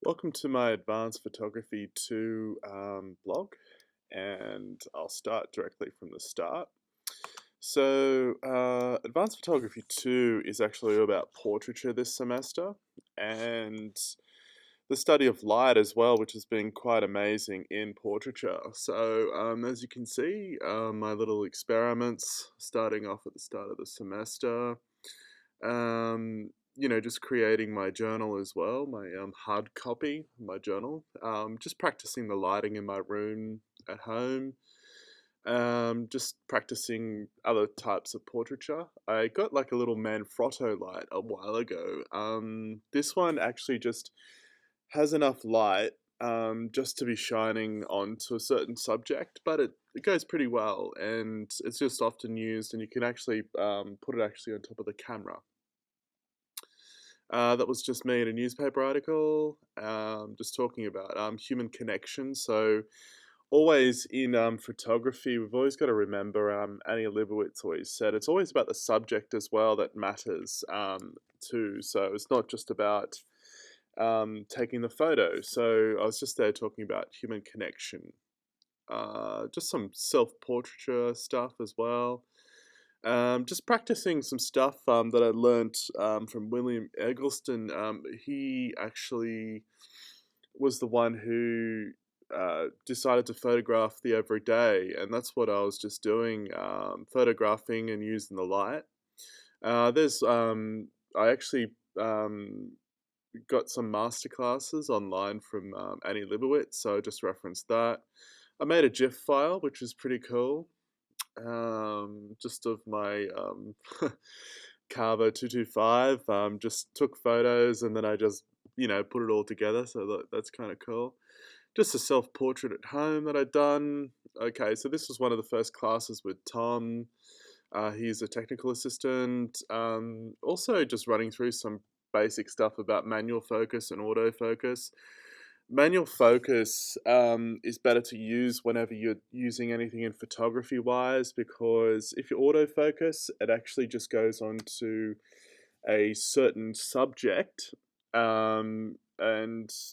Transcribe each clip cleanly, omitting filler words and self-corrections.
Welcome to my Advanced Photography Two blog, and I'll start directly from the start. Advanced Photography 2 is actually about portraiture this semester, and the study of light as well, which has been quite amazing in portraiture. As you can see, my little experiments starting off at the start of the semester. Just creating my journal as well, my hard copy, my journal. Just practicing the lighting in my room at home. Just practicing other types of portraiture. I got like a little Manfrotto light a while ago. This one actually just has enough light just to be shining onto a certain subject, but it goes pretty well, and it's just often used, and you can actually put it actually on top of the camera. That was just me in a newspaper article, just talking about human connection. So, always in photography, we've always got to remember, Annie Leibovitz always said, it's always about the subject as well that matters too. So, it's not just about taking the photo. So, I was just there talking about human connection. Just some self-portraiture stuff as well. Just practicing some stuff that I learnt from William Eggleston. He actually was the one who decided to photograph the everyday, and that's what I was just doing, photographing and using the light. I actually got some masterclasses online from Annie Leibovitz, so I just referenced that. I made a GIF file, which is pretty cool, just of my Cava 225. Just took photos and then I just, put it all together. So that's kind of cool. Just a self-portrait at home that I'd done. Okay, so this was one of the first classes with Tom. He's a technical assistant. Also just running through some basic stuff about manual focus and autofocus. Manual focus is better to use whenever you're using anything in photography wise, because if you autofocus, it actually just goes on to a certain subject, and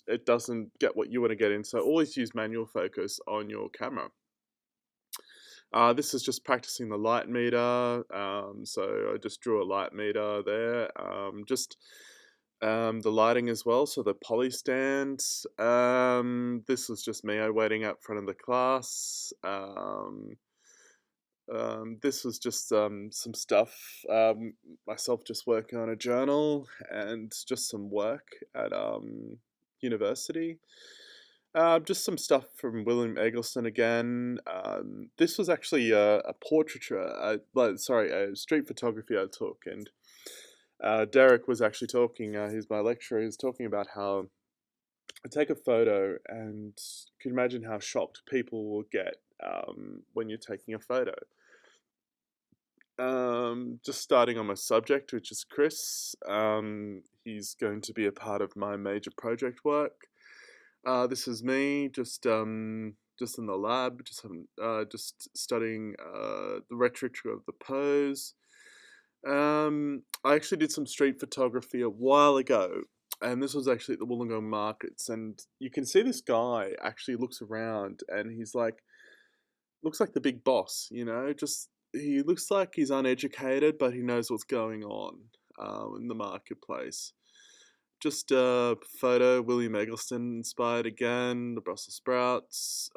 it doesn't get what you want to get in. So always use manual focus on your camera. This is just practicing the light meter. So I just drew a light meter there. The lighting as well, so the poly stands. This was just me waiting out front of the class. This was just some stuff, myself just working on a journal and just some work at university. Just some stuff from William Eggleston again. This was actually a portraiture, a street photography I took, and Derek was actually talking, he's my lecturer, he was talking about how I take a photo, and you can imagine how shocked people will get when you're taking a photo. Just starting on my subject, which is Chris. He's going to be a part of my major project work. This is me, just in the lab, just studying the literature of the pose. I actually did some street photography a while ago, and this was actually at the Wollongong markets, and you can see this guy actually looks around, and looks like the big boss, just he looks like he's uneducated, but he knows what's going on in the marketplace. Just a photo, William Eggleston inspired again, the Brussels sprouts.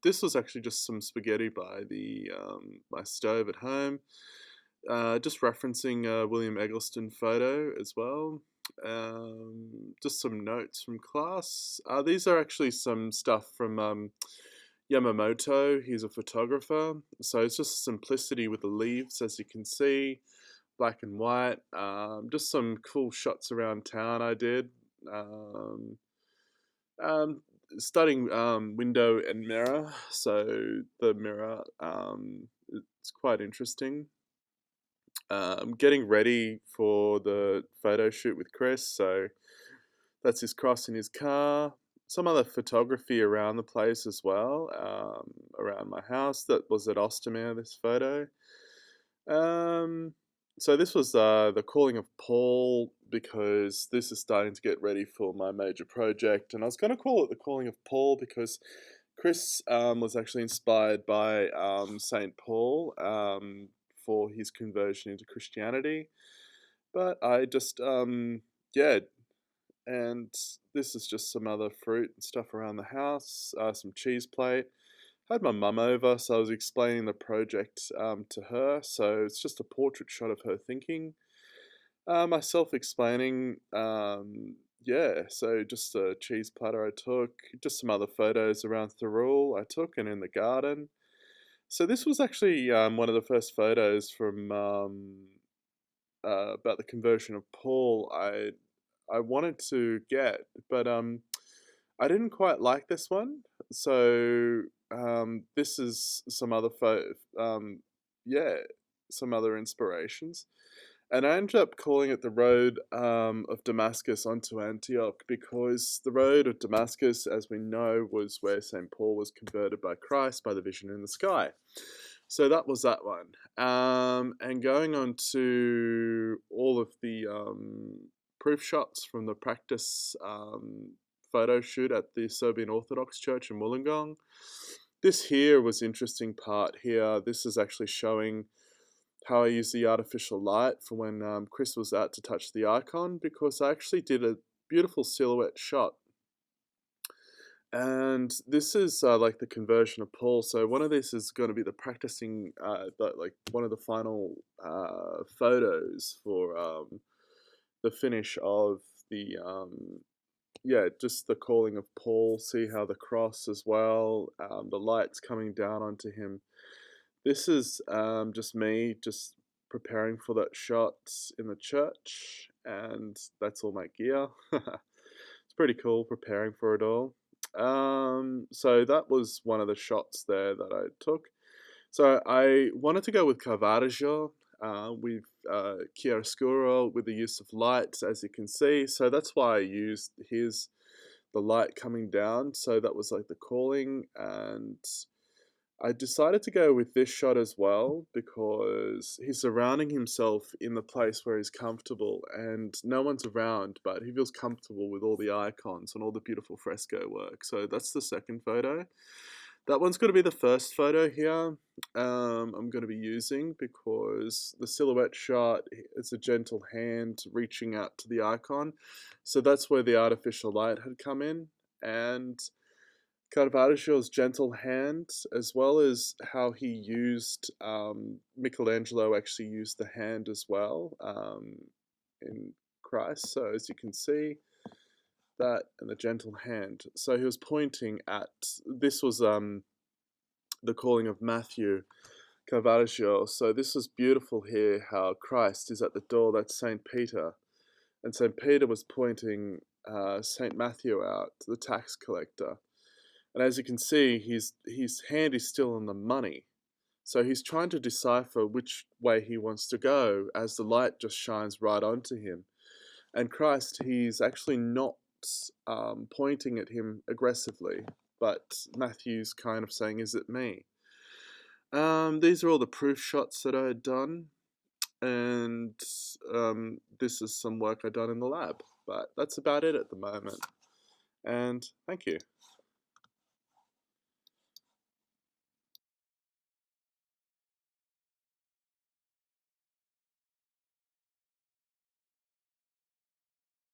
This was actually just some spaghetti by the my stove at home. Just referencing a William Eggleston photo as well. Just some notes from class. These are actually some stuff from Yamamoto. He's a photographer, so it's just simplicity with the leaves, as you can see, black and white. Just some cool shots around town I did. Um, Studying window and mirror, so the mirror, it's quite interesting. Getting ready for the photo shoot with Chris, so that's his cross in his car. Some other photography around the place as well, around my house. That was at Ostermeer, this photo. So this was the calling of Paul because this is starting to get ready for my major project, and I was going to call it the Calling of Paul because Chris was actually inspired by Saint Paul for his conversion into Christianity, but I just yeah, and this is just some other fruit and stuff around the house, some cheese plate. I had my mum over, so I was explaining the project to her. So it's just a portrait shot of her thinking. Myself explaining, yeah, so just a cheese platter I took, just some other photos around Thirroul I took and in the garden. So this was actually one of the first photos from about the conversion of Paul I wanted to get, but I didn't quite like this one. So this is some other yeah, some other inspirations. And I ended up calling it the Road of Damascus onto Antioch because the Road of Damascus, as we know, was where St. Paul was converted by Christ by the vision in the sky. So that was that one. And going on to all of the proof shots from the practice photo shoot at the Serbian Orthodox Church in Wollongong. This here was interesting part here. This is actually showing how I use the artificial light for when Chris was out to touch the icon, because I actually did a beautiful silhouette shot. And this is like the conversion of Paul. So one of this is going to be the practicing, like one of the final photos for the finish of the yeah, just the calling of Paul. See how the cross as well, the lights coming down onto him. This is just me just preparing for that shot in the church, and that's all my gear. It's pretty cool preparing for it all. So that was one of the shots there that I took. So I wanted to go with Caravaggio, with chiaroscuro, with the use of lights, as you can see. So that's why I used the light coming down. So that was like the calling, and I decided to go with this shot as well because he's surrounding himself in the place where he's comfortable and no one's around, but he feels comfortable with all the icons and all the beautiful fresco work. So that's the second photo. That one's going to be the first photo here I'm going to be using because the silhouette shot is a gentle hand reaching out to the icon. So that's where the artificial light had come in. And Caravaggio's gentle hand, as well as how he used, Michelangelo actually used the hand as well in Christ. So as you can see, that and the gentle hand. So he was pointing at, this was the calling of Matthew Caravaggio. So this is beautiful here, how Christ is at the door, that's St. Peter. And St. Peter was pointing St. Matthew out, the tax collector. And as you can see, his hand is still on the money. So he's trying to decipher which way he wants to go as the light just shines right onto him. And Christ, he's actually not pointing at him aggressively, but Matthew's kind of saying, is it me? These are all the proof shots that I had done. And this is some work I done in the lab. But that's about it at the moment. And thank you.